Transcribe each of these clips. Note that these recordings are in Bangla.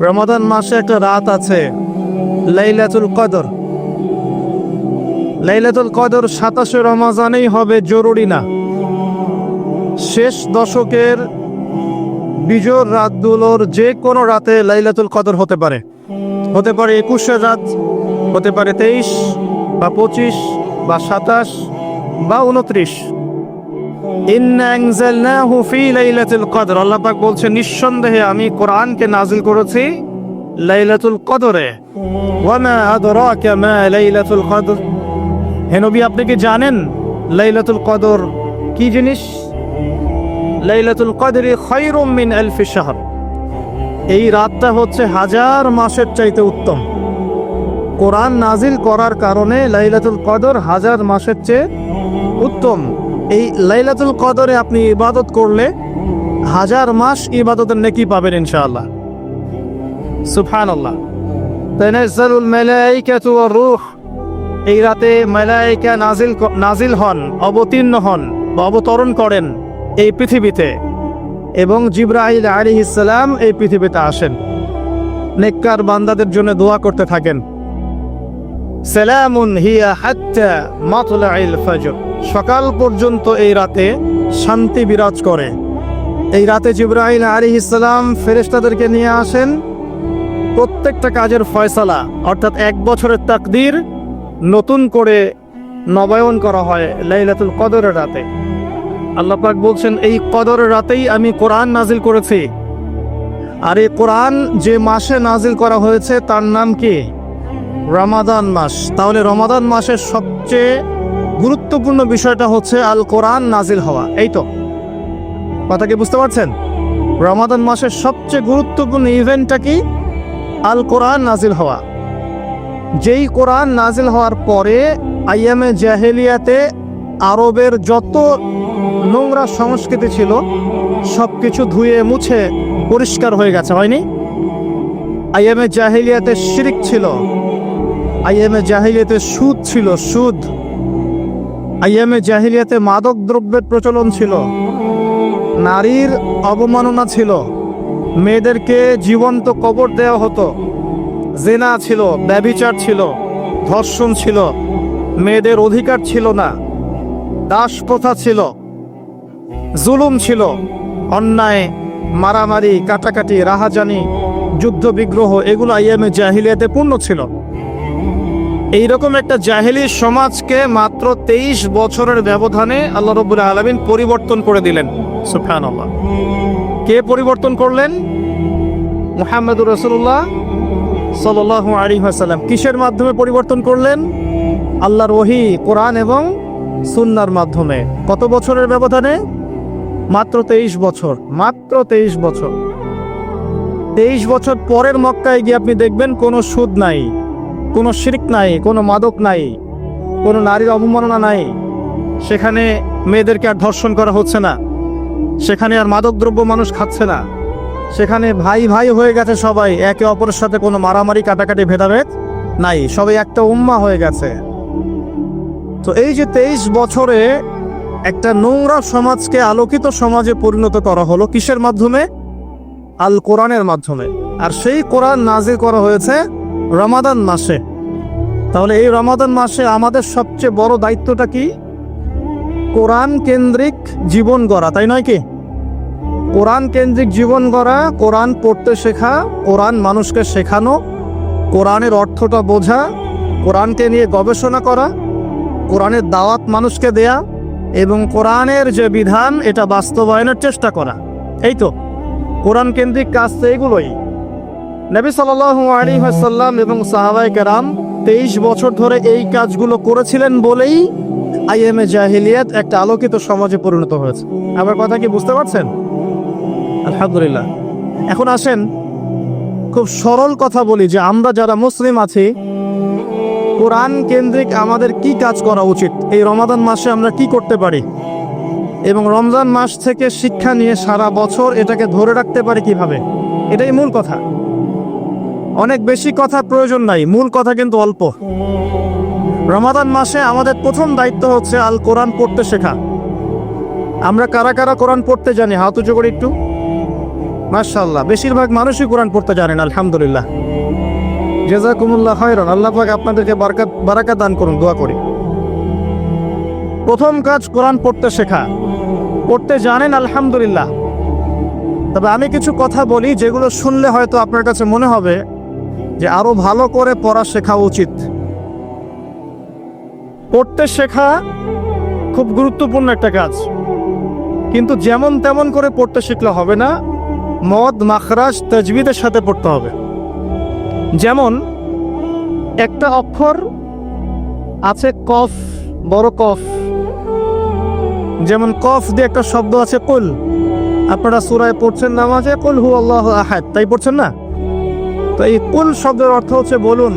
রমাদান মাসে একটা রাত আছে লাইলাতুল কদর। লাইলাতুল কদর 27 রমজানেই হবে জরুরি না। শেষ দশকের বিজোড় রাতগুলোর যে কোনো রাতে লাইলাতুল কদর হতে পারে। হতে পারে 21 রাত, হতে পারে 23 বা 25 বা 27 বা 29। ইন্না আনজালনাহু ফি লাইলাতুল কদর, আল্লাহ পাক বলছেন নিঃসন্দেহে আমি কোরআনকে নাজিল করেছি লাইলাতুল কদরে। ওয়া মা আদরাকা মা লাইলাতুল কদর, হে নবী আপনি কি জানেন লাইলাতুল কদর কি জিনিস? লাইলাতুল কদরি খায়রুম মিন আলফি শাহর, এই রাতটা হচ্ছে হাজার মাসের চাইতে উত্তম। কোরআন নাজিল করার কারণে লাইলাতুল কদর হাজার মাসের চেয়ে উত্তম। এই লাইলাতুল কদরে আপনি ইবাদত করলে হাজার মাস ইবাদতের নেকি পাবেন ইনশাআল্লাহ। সুবহানাল্লাহ। তানাজ্জালুল মালায়েকাতু ওয়ার রূহ, এই রাতে মালায়েকা নাজিল হন, অবতীর্ণ হন বা অবতরণ করেন এই পৃথিবীতে, এবং জিবরাইল আলাইহিস সালাম এই পৃথিবীতে আসেন, নেককার বান্দাদের জন্য দোয়া করতে থাকেন। সালামুন হিয়া হাত্তা মাতলাইল ফজর, সকাল পর্যন্ত এই রাতে শান্তি বিরাজ করে। এই রাতে জিবরাইল আলাইহিস সালাম ফেরেশতাদেরকে নিয়ে আসেন, প্রত্যেকটা কাজের ফয়সালা অর্থাৎ এক বছরের তাকদীর নতুন করে নবায়ন করা হয় লাইলাতুল কদরের রাতে। আল্লাহ পাক বলছেন এই কদরের রাতেই আমি কোরআন নাজিল করেছি। আর এই কোরআন যে মাসে নাজিল করা হয়েছে তার নাম কি? রমাদান মাস। তাহলে রমাদান মাসের সবচেয়ে গুরুত্বপূর্ণ বিষয়টা হচ্ছে আল কোরআন নাজিল হওয়া। এই তো কথা কি বুঝতে পারছেন? রমাদান মাসের সবচেয়ে গুরুত্বপূর্ণ ইভেন্টটা কি? আল কোরআন নাজিল হওয়া। যেই কোরআন নাজিল হওয়ার পরে আইয়ামে জাহেলিয়াতে আরবের যত নোংরা সংস্কৃতি ছিল সবকিছু ধুয়ে মুছে পরিষ্কার হয়ে গেছে, হয়নি? আইয়ামে জাহেলিয়াতে শিরক ছিল, আইয়ামে জাহেলিয়াতে সুদ ছিল, সুদ। আইয়ামে জাহেলিয়াতে মাদক দ্রব্যের প্রচলন ছিল, নারীর অবমাননা ছিল, মেয়েদেরকে জীবন্ত কবর দেওয়া হতো, জিনা ছিল, ব্যভিচার ছিল, ধর্ষণ ছিল, মেয়েদের অধিকার ছিল না, দাস প্রথা ছিল, জুলুম ছিল, অন্যায়, মারামারি, কাটাকাটি, রাহাজানি, যুদ্ধ বিগ্রহ, এগুলো আইয়ামে জাহিলিয়াতে পূর্ণ ছিল। এইরকম একটা জাহেলি সমাজকে মাত্র 23 বছরের ব্যবধানে আল্লাহ রাব্বুল আলামিন পরিবর্তন করে দিলেন। সুবহানাল্লাহ। কে পরিবর্তন করলেন? মুহাম্মদুর রাসূলুল্লাহ সাল্লাল্লাহু আলাইহি ওয়াসাল্লাম। কিসের মাধ্যমে পরিবর্তন করলেন? আল্লাহর ওহী, কোরআন এবং সুন্নাহর মাধ্যমে। কত বছরের ব্যবধানে? মাত্র 23 বছর। মাত্র 23 বছর। 23 বছর পরের মক্কায় গিয়ে আপনি দেখবেন কোনো সুদ নাই, কোনো শিরক নাই, কোনো মাদক নাই, কোনো নারীর অবমাননা নাই। সেখানে মেয়েদেরকে আর ধর্ষণ করা হচ্ছে না, সেখানে আর মাদক দ্রব্য মানুষ খাচ্ছে না, সেখানে ভাই ভাই হয়ে গেছে সবাই, একে অপরের সাথে কোনো মারামারি কাটাকাটি ভেদাভেদ নাই, সবাই একটা উম্মাহ হয়ে গেছে। তো এই যে 23 বছরে একটা নোংরা সমাজকে আলোকিত সমাজে পরিণত করা হলো কিসের মাধ্যমে? আল কোরআনের মাধ্যমে। আর সেই কোরআন নাজিল করা হয়েছে রমাদান মাসে। তাহলে এই রমাদান মাসে আমাদের সবচেয়ে বড় দায়িত্বটা কি? কোরআন কেন্দ্রিক জীবন গড়া, তাই নয় কি? কোরআন কেন্দ্রিক জীবন গড়া, কোরআন পড়তে শেখা, কোরআন মানুষকে শেখানো, কোরআনের অর্থটা বোঝা, কোরআনকে নিয়ে গবেষণা করা, কোরআনের দাওয়াত মানুষকে দেয়া, এবং কোরআনের যে বিধান এটা বাস্তবায়নের চেষ্টা করা। এই তো কোরআন কেন্দ্রিক কাজ তো এগুলোই। নবী সাল্লাল্লাহু আলাইহি ওয়াসাল্লাম এবং সাহাবায়ে কেরাম 23 বছর ধরে এই কাজগুলো করেছিলেন বলেই আইয়ামে জাহেলিয়াত একটা আলোকিত সমাজে পরিণত হয়েছে। আমার কথা কি বুঝতে পারছেন? আলহামদুলিল্লাহ। এখন আসেন খুব সরল কথা বলি যে আমরা যারা মুসলিম আছি কোরআন কেন্দ্রিক আমাদের কি কাজ করা উচিত, এই রমাদান মাসে আমরা কি করতে পারি, এবং রমজান মাস থেকে শিক্ষা নিয়ে সারা বছর এটাকে ধরে রাখতে পারি কিভাবে, এটাই মূল কথা। অনেক বেশি কথা প্রয়োজন নাই, মূল কথা কিন্তু অল্প। রমাদান মাসে আমাদের প্রথম দায়িত্ব হচ্ছে আল কোরআন পড়তে শেখা। আমরা কারা কারা কোরআন পড়তে জানি? হাত উঁচু করে একটু। মাশাআল্লাহ, বেশিরভাগ মানুষই কোরআন পড়তে জানেন, আলহামদুলিল্লাহ। জাযাকুমুল্লাহ খায়রান, আল্লাহ পাক আপনাদেরকে বারাকাত দান করুন, দোয়া করি। প্রথম কাজ কোরআন পড়তে শেখা। পড়তে জানেন, আলহামদুলিল্লাহ। তবে আমি কিছু কথা বলি যেগুলো শুনলে হয়তো আপনার কাছে মনে হবে যে আরো ভালো করে পড়া শেখা উচিত। পড়তে শেখা খুব গুরুত্বপূর্ণ একটা কাজ, কিন্তু যেমন তেমন করে পড়তে শিখলে হবে না, মদ মাখরাজ তাজবিদের সাথে পড়তে হবে। যেমন একটা অক্ষর আছে কফ, বড় কফ, যেমন কফ দিয়ে একটা শব্দ আছে কুল। আপনারা সূরায় পড়ছেন নামাজে কুল হু আল্লাহু আহাদ, তাই পড়ছেন না? তো এই কুল শব্দের অর্থ হচ্ছে বলুন।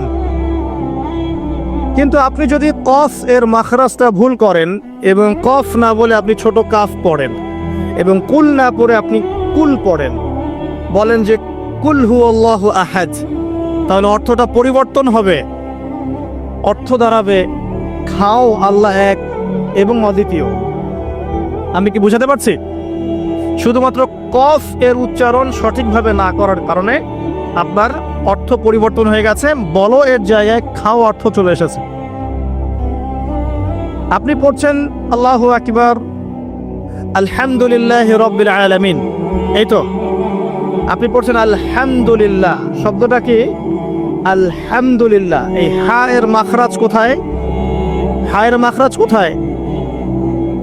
কিন্তু আপনি যদি কফ এর মাখরাজটা ভুল করেন এবং কফ না বলে আপনি ছোট কাফ পড়েন এবং কুল না পড়ে আপনি কুল পড়েন, বলেন যে কুল হু আল্লাহু আহাদ, তাহলে অর্থটা পরিবর্তন হবে। অর্থ দাঁড়াবে খাও আল্লাহ এক এবং অদ্বিতীয়। আমি কি বুঝাতে পারছি? শুধুমাত্র কফ এর উচ্চারণ সঠিকভাবে না করার কারণে আপনার অর্থ পরিবর্তন হয়ে গেছে, বলো এর জায়গায় খাও অর্থ চলে এসেছে। আপনি পড়ছেন আল্লাহু আকবার, আলহামদুলিল্লাহি রাব্বিল আলামিন, এই তো আপনি পড়ছেন আলহামদুলিল্লাহ। শব্দটা কি? আলহামদুলিল্লাহ। এই হা এর মাখরাজ কোথায়? হা এর মাখরাজ কোথায়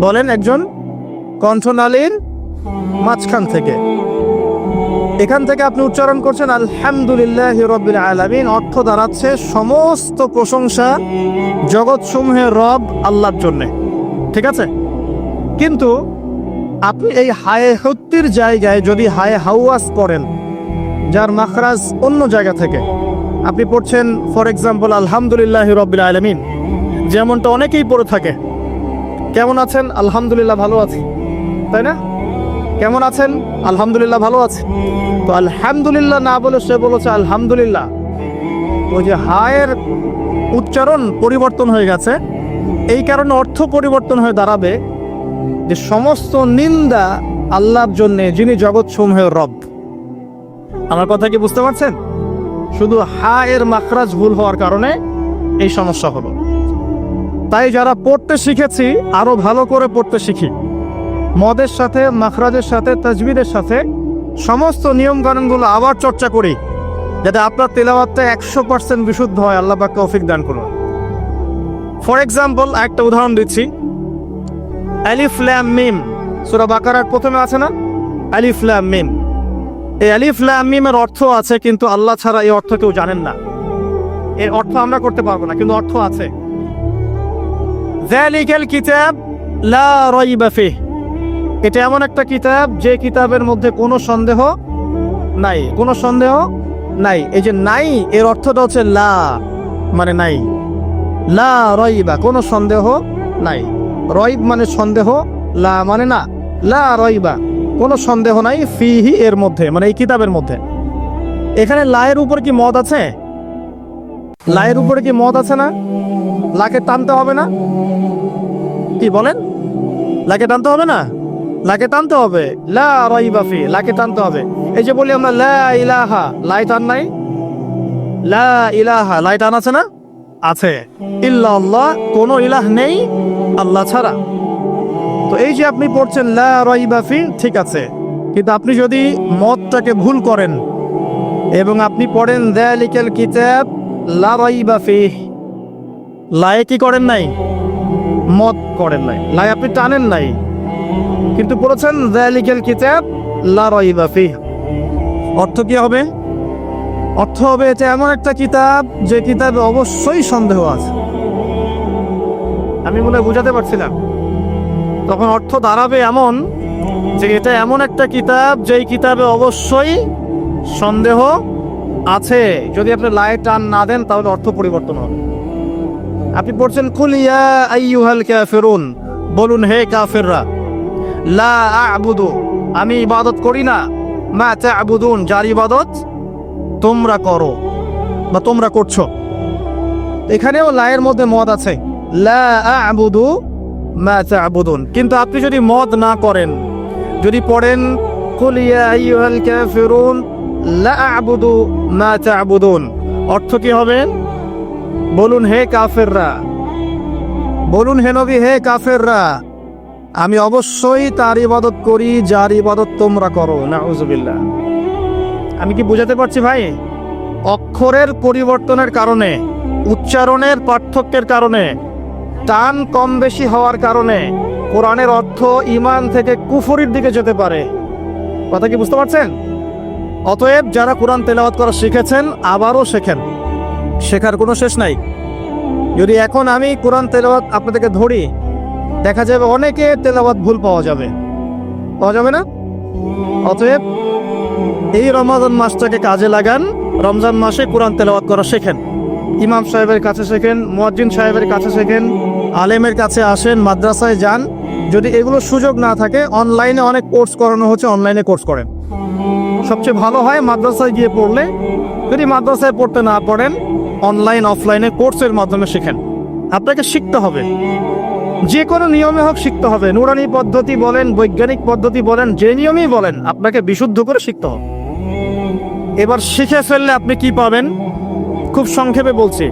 বলেন একজন? কণ্ঠনালীর মাঝখান থেকে। এখান থেকে আপনি উচ্চারণ করছেন আলহামদুলিল্লাহি রাব্বিল আলামিন। অর্থ দাঁড়াচ্ছে সমস্ত প্রশংসা জগৎসমূহের রব আল্লাহর জন্যে। ঠিক আছে? কিন্তু আপনি এই হায়ে হত্তির জায়গায় যদি হায়ে হাওয়াস পড়েন, যার মাখরাজ অন্য জায়গা থেকে, আপনি পড়ছেন ফর এক্সাম্পল আলহামদুলিল্লাহি রাব্বিল আলামিন, যেমনটা অনেকেই পড়ে থাকে। কেমন আছেন? আলহামদুলিল্লাহ ভালো আছি, তাই না? কেমন আছেন? আলহামদুলিল্লাহ ভালো আছে। তো আলহামদুলিল্লাহ না বলে সে বলেছে আলহামদুলিল্লাহ। ওই যে হায়ের উচ্চারণ পরিবর্তন হয়ে গেছে, এই কারণে অর্থ পরিবর্তন হয়ে দাঁড়াবে যে সমস্ত নিন্দা আল্লাহর জন্যে, যিনি জগৎ সমূহের রব। আমার কথা কি বুঝতে পারছেন? শুধু হা এর মাখরাজ ভুল হওয়ার কারণে এই সমস্যা হলো। তাই যারা পড়তে শিখেছি আরো ভালো করে পড়তে শিখি, মদের সাথে, মাখরাজের সাথে, তাজবিদের সাথে সমস্ত নিয়ম কানুনগুলো আবার চর্চা করি, যাতে আপনার তেলাওয়াতটা 100% বিশুদ্ধ হয়। আল্লাহ পাক তৌফিক দান করুন। ফর এক্সাম্পল একটা উদাহরণ দিচ্ছি, আলিফ লাম মিম, সূরা বাকারার প্রথমে আছে না আলিফ লাম মিম? এই আলিফ লাম মিমের অর্থ আছে, কিন্তু আল্লাহ ছাড়া এই অর্থ কেউ জানেন না। এর অর্থ আমরা করতে পারবো না, কিন্তু অর্থ আছে। যালিকাল কিতাব লা রাইবা ফিহ, এটা এমন একটা কিতাব যে কিতাবের মধ্যে কোনো সন্দেহ নাই, কোনো সন্দেহ নাই। এই যে নাই এর অর্থটা হচ্ছে লা মানে নাই, লা রাইবা কোনো সন্দেহ নাই। রাইব মানে সন্দেহ, লা মানে না। লা রাইবা কোনো সন্দেহ নাই, ফিহি এর মধ্যে মানে এই কিতাবের মধ্যে। এখানে লায়ের উপর কি মদ আছে? লায়ের উপরে কি মদ আছে না? লাকে টানতে হবে না? কি বলেন? লাকে টানতে হবে না? লাকে টানতে হবে। লা রাইবা ফি, লাকে টানতে হবে। এই যে বলি আমরা লা ইলাহা, লাই টান নাই? লা ইলাহা, লাই টান আছে না? আছে। ইল্লাল্লাহ, কোনো ইলাহ নেই আল্লাহ ছাড়া। তো এই যে আপনি পড়ছেন লা রাইবা ফি, ঠিক আছে, কিন্তু আপনি যদি মদটাকে ভুল করেন এবং আপনি পড়েন যালিকাল কিতাব লা রাইবা ফি, লায়ে কি করেন নাই? মদ করেন নাই, লাই আপনি টানেন নাই, কিন্তু পড়েছেন যালিকাল কিতাব লা রাইবা ফি। অর্থ কি হবে? অর্থ হবে এটা এমন একটা কিতাব যে কিতাবে অবশ্যই সন্দেহ আছে। আমি মনে হয় বুঝাতে পারছিলাম। তখন অর্থ দাঁড়াবে এমন যে এটা এমন একটা কিতাব যেই কিতাবে অবশ্যই সন্দেহ আছে। যদি আপনি লাই টান না দেন তাহলে অর্থ পরিবর্তন হবে। আপনি পড়ছেন কুল ইয়া আইয়ুহাল কাফিরুন, বলুন হে কাফেররা, লা আ'বুদু, আমি ইবাদত করি না, মা তা'বুদুন, যার ইবাদত তোমরা করো বা তোমরা করছো। এখানেও লায়ের মধ্যে মদ আছে, লা আ'বুদু মা তা'বুদুন। কিন্তু আপনি যদি মদ না করেন, যদি পড়েন কুল ইয়া আইয়ুহাল কাফিরুন লা আ'বুদু মা তা'বুদুন। অর্থ কি হবে? বলুন হে কাফেররা, বলুন হে নবী, হে কাফেররা, আমি অবশ্যই তার ইবাদত করি যার ইবাদত তোমরা করো। নাউযুবিল্লাহ। আমি কি বুঝাতে পারছি ভাই? অক্ষরের পরিবর্তনের কারণে, উচ্চারণের পার্থক্যের কারণে, টান কম বেশি হওয়ার কারণে কোরআনের অর্থ ঈমান থেকে কুফরির দিকে যেতে পারে। কথা কি বুঝতে পারছেন? অতএব যারা কোরআন তেলাওয়াত করা শিখেছেন আবারও শেখেন, শেখার কোনো শেষ নাই। যদি এখন আমি কোরআন তেলাওয়াত আপনাদেরকে ধরি, দেখা যাবে অনেকে তেলাওয়াত ভুল পাওয়া যাবে না? অতএব এই রমাদান মাসটাকে কাজে লাগান, রমজান মাসে কোরআন তেলাওয়াত করা শেখেন। ইমাম সাহেবের কাছে শেখেন, মুয়াজ্জিন সাহেবের কাছে শেখেন, আলেমের কাছে আসেন, মাদ্রাসায় যান। যদি এগুলো সুযোগ না থাকে, অনলাইনে অনেক কোর্স করানো হচ্ছে, অনলাইনে কোর্স করেন। সবচেয়ে ভালো হয় মাদ্রাসায় গিয়ে পড়লে। যদি মাদ্রাসায় পড়তে না পারেন, অনলাইন অফলাইনে কোর্সের মাধ্যমে শেখেন। আপনাকে শিখতে হবে, যে কোনো নিয়মে হোক শিখতে হবে। নুরানি পদ্ধতি বলেন, বৈজ্ঞানিক পদ্ধতি বলেন, যে নিয়মেই বলেন, আপনাকে বিশুদ্ধ করে শিখতে হবে। এবার শিখে ফেললে আপনি কি পাবেন? খুব সংক্ষেপে বলছি।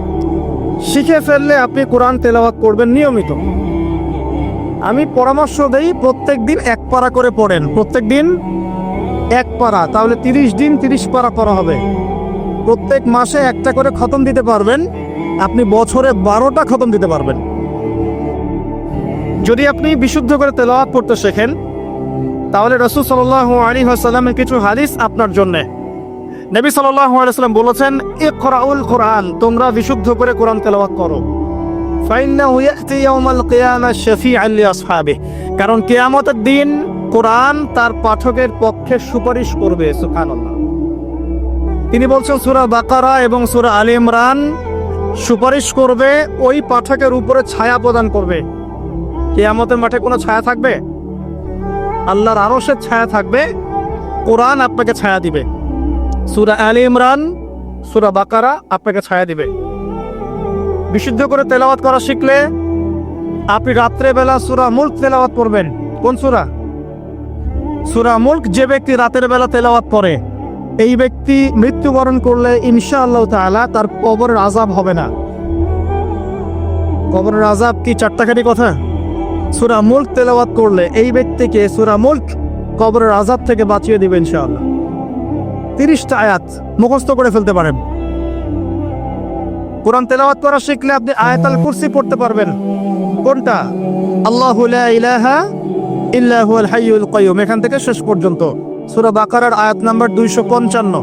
শিখে ফেললে আপনি কোরআন তেলাওয়াত করবেন নিয়মিত। আমি পরামর্শ দেই, প্রত্যেক দিন এক পারা করে পড়েন। প্রত্যেক দিন এক পারা, তাহলে 30 দিন 30 পারা পড়া হবে। প্রত্যেক মাসে একটা করে খতম দিতে পারবেন, আপনি বছরে 12টা খতম দিতে পারবেন। যদি আপনি বিশুদ্ধ করে তেলাওয়াত পড়তে শেখেন, তাহলে রাসূল সাল্লাল্লাহু আলাইহি ওয়াসাল্লামের কিছু হাদিস আপনার জন্য। নবী সাল্লাল্লাহু আলাইহি ওয়াসাল্লাম বলেছেন, ইকরাউল কোরআন, তোমরা বিশুদ্ধ করে কোরআন তেলাওয়াত করো। ফাইন্নাহু ইয়াতি ইয়াউমাল কিয়ামাহ শাফিআন লিআসহাবিহি, কারণ কিয়ামতের দিন কোরআন তার পাঠকের পক্ষে সুপারিশ করবে। সুবহানাল্লাহ। তিনি বলছেন সূরা বাকারা এবং সূরা আলে ইমরান সুপারিশ করবে, ওই পাঠকের উপরে ছায়া প্রদান করবে। কিয়ামতের মাঠে কোনো ছায়া থাকবে? আল্লাহর আরশের ছায়া থাকবে, কোরআন আপনাকে ছায়া দিবে। সূরা আলে ইমরান, সূরা বাকারা আপনাকে ছায়া দিবে। বিশুদ্ধ করে তেলাওয়াত করা শিখলে আপনি রাত্রে বেলা সূরা মুলক তেলাওয়াত করবেন। কোন সূরা? সূরা মুলক। যে ব্যক্তি রাতের বেলা তেলাওয়াত করে, এই ব্যক্তি মৃত্যুবরণ করলে ইনশাআল্লাহ তাআলা তার কবরের আযাব হবে না। কবরের আযাব কি চারটাখানি কথা? সূরা মুলক তেলাওয়াত করলে এই ব্যক্তিকে সূরা মুলক কবরের আযাব থেকে বাঁচিয়ে দিবে ইনশাআল্লাহ। 30টা আয়াত মুখস্থ করে ফেলতে পারেন। কোরআন তেলাওয়াত করা শিখলে আপনি আয়াতুল কুরসি পড়তে পারবেন। কোনটা? আল্লাহু লা ইলাহা ইল্লা হুয়াল হাইয়ুল কাইয়ুম, এখান থেকে শেষ পর্যন্ত। সূরা বাকারার আয়াত নাম্বার 255।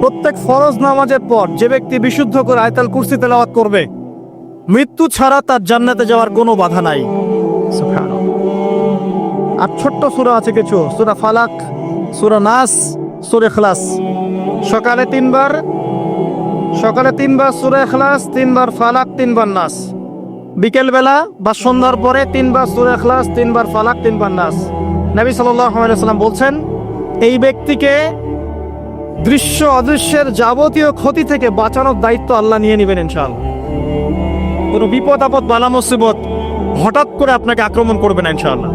প্রত্যেক ফরজ নামাজের পর যে ব্যক্তি বিশুদ্ধ করে আয়াতুল কুরসি তেলাওয়াত করবে, মৃত্যু ছাড়া তার জান্নাতে যাওয়ার কোনো বাধা নাই। সুবহানাল্লাহ। আর ছোট্ট সূরা আছে কিছু, সূরা ফালাক, সূরা নাস, সূরা ইখলাস। সকালে 3 বার সূরা ইখলাস, 3 বার ফালাক, 3 বার নাস। বিকেল বেলা বা সন্ধ্যার পরে 3 বার সূরা ইখলাস, 3 বার ফালাক, 3 বার নাস। নবী সাল্লাল্লাহু আলাইহি ওয়াসাল্লাম বলছেন, এই ব্যক্তিকে দৃশ্য অদৃশ্যের যাবতীয় ক্ষতি থেকে বাঁচানোর দায়িত্ব আল্লাহ নিয়ে নেবেন ইনশাআল্লাহ। কোনো বিপদ আপদ বালা মুসিবত হঠাৎ করে আপনাকে আক্রমণ করবে না ইনশাআল্লাহ।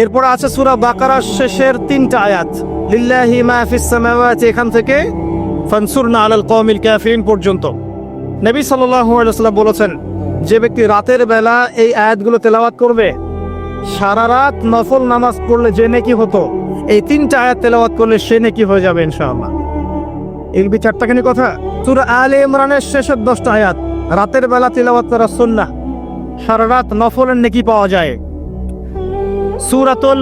এরপর আছে সূরা বাকারার শেষের 3টা আয়াত, লিল্লাহি মা ফিস সামাওয়াতি, এখান থেকে ফানসুরনা আলাল কওমিল কাফিরিন পর্যন্ত। নবী সাল্লাল্লাহু আলাইহি ওয়াসাল্লাম বলেছেন, যে ব্যক্তি রাতের বেলা এই আয়াতগুলো তেলাওয়াত করবে, সারা রাত নফল নামাজ পড়লে যে নেকি হতো, এই 3টা আয়াত তেলাওয়াত করলে সে নেকি হয়ে যাবে ইনশাআল্লাহ। এগুলি চারটাখানি কথা। সূরা আলে ইমরানের শেষের 10টা আয়াত রাতের বেলা তেলাওয়াত করা সুন্নাহ, সারা রাত নফলের নেকি পাওয়া যায়। সূরাতুল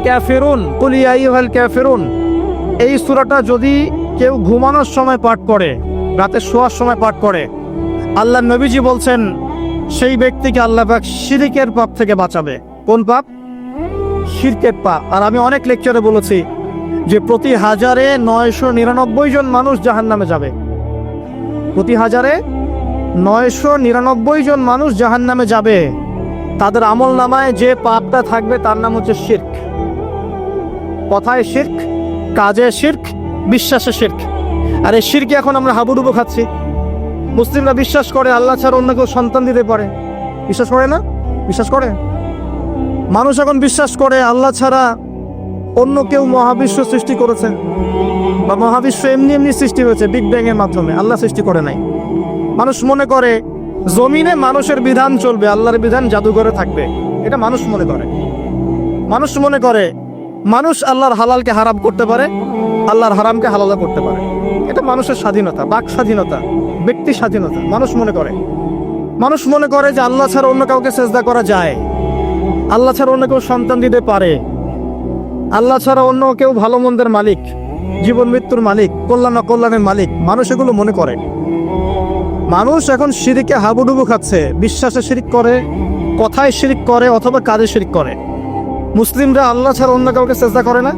কাফিরুন, কুল ইয়া আইয়ুহাল কাফিরুন, এই সূরাটা যদি কেউ ঘুমানোর সময় পাঠ করে, রাতে শোয়ার সময় পাঠ করে, আল্লাহ নবীজি বলছেন সেই ব্যক্তিকে আল্লাহ পাক শিরকের পাপ থেকে বাঁচাবে। কোন পাপ? শিরকের পাপ। আর আমি অনেক লেকচারে বলেছি যে প্রতি 1000-এ 999 জন মানুষ জাহান্নামে যাবে। প্রতি 1000-এ 999 জন মানুষ জাহান্নামে যাবে। তাদের আমল নামায় যে পাপটা থাকবে তার নাম হচ্ছে শিরক। কথায় শিরক, কাজে শিরক, বিশ্বাসে শিরক। আর এই শিরকে এখন আমরা হাবুডুবু খাচ্ছি। মুসলিমরা বিশ্বাস করে আল্লাহ ছাড়া অন্য কেউ সন্তান দিতে পারে। বিশ্বাস করে না? বিশ্বাস করে? মানুষ এখন বিশ্বাস করে আল্লাহ ছাড়া অন্য কেউ মহাবিশ্ব সৃষ্টি করেছে, বা মহাবিশ্ব এমনি এমনি সৃষ্টি হয়েছে বিগ ব্যাং এর মাধ্যমে, আল্লাহ সৃষ্টি করে নাই। মানুষ মনে করে জমিনে মানুষের বিধান চলবে, আল্লাহর বিধান জাদুঘরে থাকবে, এটা মানুষ মনে করে। মানুষ মনে করে মানুষ আল্লাহর হালালকে হারাম করতে পারে, আল্লাহর হারামকে হালাল করতে পারে। এটা মানুষের স্বাধীনতা, বাক স্বাধীনতা, ব্যক্তি স্বাধীনতা। মানুষ মনে করে, মানুষ মনে করে যে আল্লাহ ছাড়া অন্য কাউকে সেজদা করা যায়, আল্লাহ ছাড়া অন্য কেউ সন্তান দিতে পারে, আল্লাহ ছাড়া অন্য কেউ ভালো মন্দের মালিক, জীবন মৃত্যুর মালিক, কল্যাণ অকল্যাণের মালিক। মানুষ এগুলো মনে করে। মানুষ এখন শিরিকে হাবুডুবু খাচ্ছে, বিশ্বাসে শিরিক করে, কথায় শিরিক করে, অথবা কাজে শিরিক করে। মুসলিমরা আল্লাহ ছাড়া অন্য কাউকে সেজদা করে না,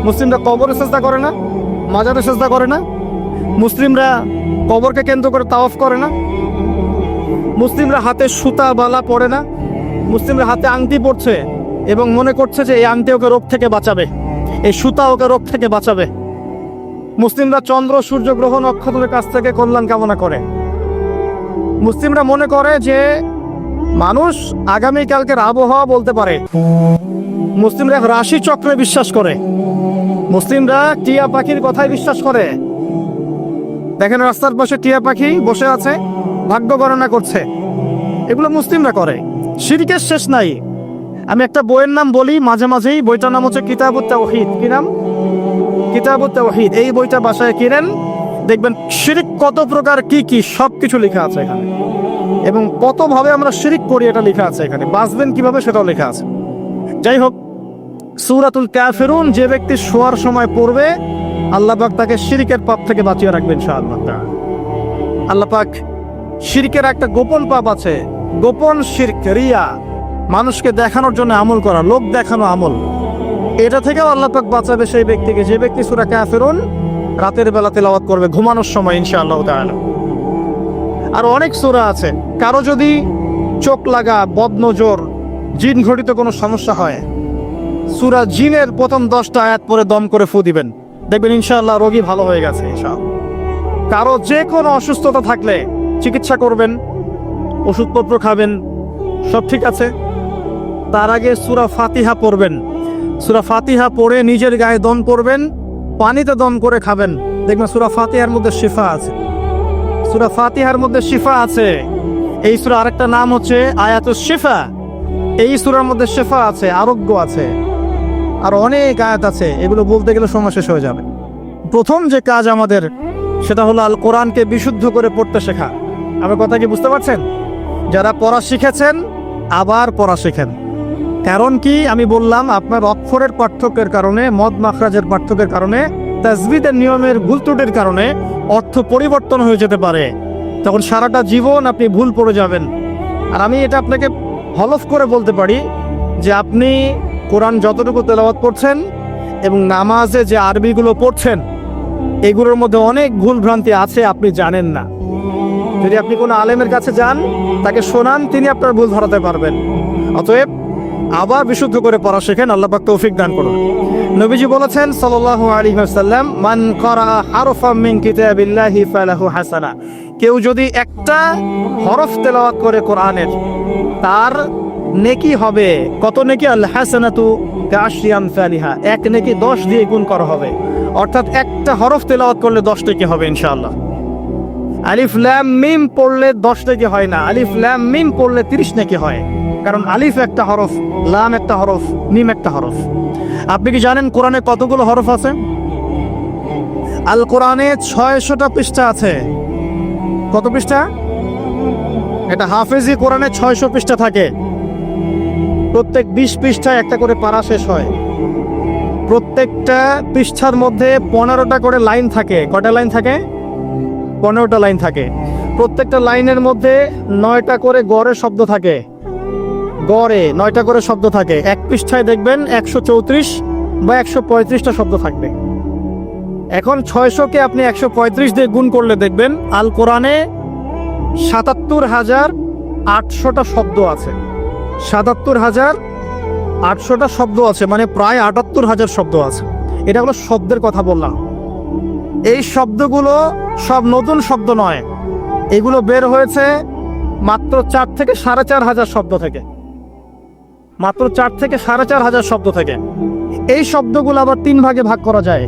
মুসলিমরা কবরে সেজদা করে না, মাজারে সেজদা করে না, মুসলিমরা কবরকে কেন্দ্র করে তাওয়াফ করে না, মুসলিমরা হাতে সুতা বালা পরে না, মুসলিমরা হাতে আংটি পরছে এবং মনে করছে যে এই আংটি ওকে রোগ থেকে বাঁচাবে, এই সুতা ওকে রোগ থেকে বাঁচাবে। মুসলিমরা চন্দ্র সূর্য গ্রহ নক্ষত্রের কাছ থেকে কল্যাণ কামনা করে। মুসলিমরা মনে করে যে মানুষ আগামীকালকের আবহাওয়া বলতে পারে। মুসলিমরা রাশি চক্রে বিশ্বাস করে। মুসলিমরা টিয়া পাখির কথায় বিশ্বাস করে। দেখেন রাস্তার পাশে টিয়া পাখি বসে আছে, ভাগ্য গণনা করছে। এগুলো মুসলিমরা করে। শিরকের শেষ নাই। আমি একটা বইয়ের নাম বলি মাঝে মাঝেই, বইটার নাম হচ্ছে কিতাবুত তাওহীদ। কি নাম? কিতাবুত তাওহীদ। এই বইটা বাসায় কিনেন, দেখবেন শিরক কত প্রকার, কি কি সব কিছু লেখা আছে এখানে, এবং কতভাবে আমরা শিরক করি এটা লেখা আছে এখানে, বাঁচবেন কিভাবে সেটাও লেখা আছে। যাই হোক, সূরাতুল কাফিরুন যে ব্যক্তি শোয়ার সময় পড়বে, আল্লাহ পাক তাকে শিরকের পাপ থেকে বাঁচিয়ে রাখবেন ইনশাআল্লাহ। আল্লাহ পাক শিরকের একটা গোপন পাপ আছে, গোপন শিরক, রিয়া, মানুষকে দেখানোর জন্য আমল করা, লোক দেখানো আমল। এটা থেকেও আল্লাহ পাক বাঁচাবে সেই ব্যক্তিকে, যে ব্যক্তি সূরা কাফিরুন রাতের বেলা তেলাওয়াত করবে ঘুমানোর সময় ইনশাআল্লাহ তাআলা। আর অনেক সূরা আছে। কারো যদি চোখ লাগা, বদনজর, জিন ঘটিত কোনো সমস্যা হয়, সূরা জিনের প্রথম 10টা আয়াত পরে দম করে ফু দিবেন, দেখবেন ইনশাআল্লাহ রোগী ভালো হয়ে গেছে ইনশাআল্লাহ। কারো যে কোনো অসুস্থতা থাকলে চিকিৎসা করবেন, ওষুধপত্র খাবেন, সব ঠিক আছে। তার আগে সূরা ফাতিহা পড়বেন। সূরা ফাতিহা পড়ে নিজের গায়ে দম করবেন, পানিতে দম করে খাবেন, দেখবেন সূরা ফাতিহার মধ্যে শিফা আছে। সূরা ফাতিহার মধ্যে শিফা আছে। এই সূরা আরেকটা নাম হচ্ছে আয়াতুশ শিফা। এই সূরার মধ্যে শিফা আছে, আরোগ্য আছে। আর অনেক আয়াত আছে, এগুলো বলতে গেলে সময় শেষ হয়ে যাবে। প্রথম যে কাজ আমাদের, সেটা হলো আল কোরআনকে বিশুদ্ধ করে পড়তে শেখা। আমার কথা কি বুঝতে পারছেন? যারা পড়া শিখেছেন আবার পড়া শেখেন। কারণ কি আমি বললাম, আপনার অক্ষরের পার্থক্যের কারণে, মদ মাখরাজের পার্থক্যের কারণে, তাজবিদের নিয়মের ভুল ত্রুটির কারণে অর্থ পরিবর্তন হয়ে যেতে পারে। তখন সারাটা জীবন আপনি ভুল পড়ে যাবেন। আর আমি এটা আপনাকে হলফ করে বলতে পারি যে আপনি কোরআন যতটুকু তেলাওয়াত করছেন এবং নামাজে যে আরবিগুলো পড়ছেন, এগুলোর মধ্যে অনেক ভুল ভ্রান্তি আছে, আপনি জানেন না। যদি আপনি কোনো আলেমের কাছে যান, তাকে শোনান, তিনি আপনার ভুল ধরাতে পারবেন। অতএব আবার বিশুদ্ধ করে পড়া শেখেন, আল্লাহ পাক তৌফিক দান করুন। নবীজি বলেছেন সাল্লাল্লাহু আলাইহি ওয়াসাল্লাম, মান ক্বারা হারফাম মিন কিতাবিল্লাহি ফালাহু হাসানা। কেউ যদি একটা হরফ তেলাওয়াত করে কোরআনের, তার নেকি হবে কত নেকি? আল হাসানাতু বিআশরি আমসালিহা। এক নেকি 10 দিয়ে গুণ করা হবে। অর্থাৎ একটা হরফ তেলাওয়াত করলে 10 নেকি হবে ইনশাআল্লাহ। আলিফ লাম মিম পড়লে 10 নেকি হয় না, আলিফ লাম মিম পড়লে 30 নেকি হয়। কারণ আলিফ একটা হরফ, লাম একটা হরফ, মিম একটা হরফ। আপনি কি জানেন কোরআনে কতগুলো হরফ আছে? আল কোরআনে 600টা পৃষ্ঠা আছে। কত পৃষ্ঠা? এটা হাফেজি কোরআনে 600 পৃষ্ঠা থাকে। প্রত্যেক 20 পৃষ্ঠায় একটা করে পারা শেষ হয়। প্রত্যেকটা পৃষ্ঠার মধ্যে 15টা করে লাইন থাকে। কয়টা লাইন থাকে? 15টা লাইন থাকে। প্রত্যেকটা লাইনের মধ্যে 9টা করে গড়ে শব্দ থাকে। গড়ে 9টা করে শব্দ থাকে। এক পৃষ্ঠায় দেখবেন 134 বা 135টা শব্দ থাকবে। এখন 600কে আপনি 135 দিয়ে গুণ করলে দেখবেন আল কোরআনে 77,800টা শব্দ আছে। 77,800টা শব্দ আছে, মানে প্রায় 78,000 শব্দ আছে। এটা হলো শব্দের কথা বললাম। এই শব্দগুলো সব নতুন শব্দ নয়, এগুলো বের হয়েছে মাত্র 4 থেকে 4,500 শব্দ থেকে। মাত্র 4 থেকে 4,500 শব্দ থেকে। এই শব্দগুলো আবার 3 ভাগে ভাগ করা যায়।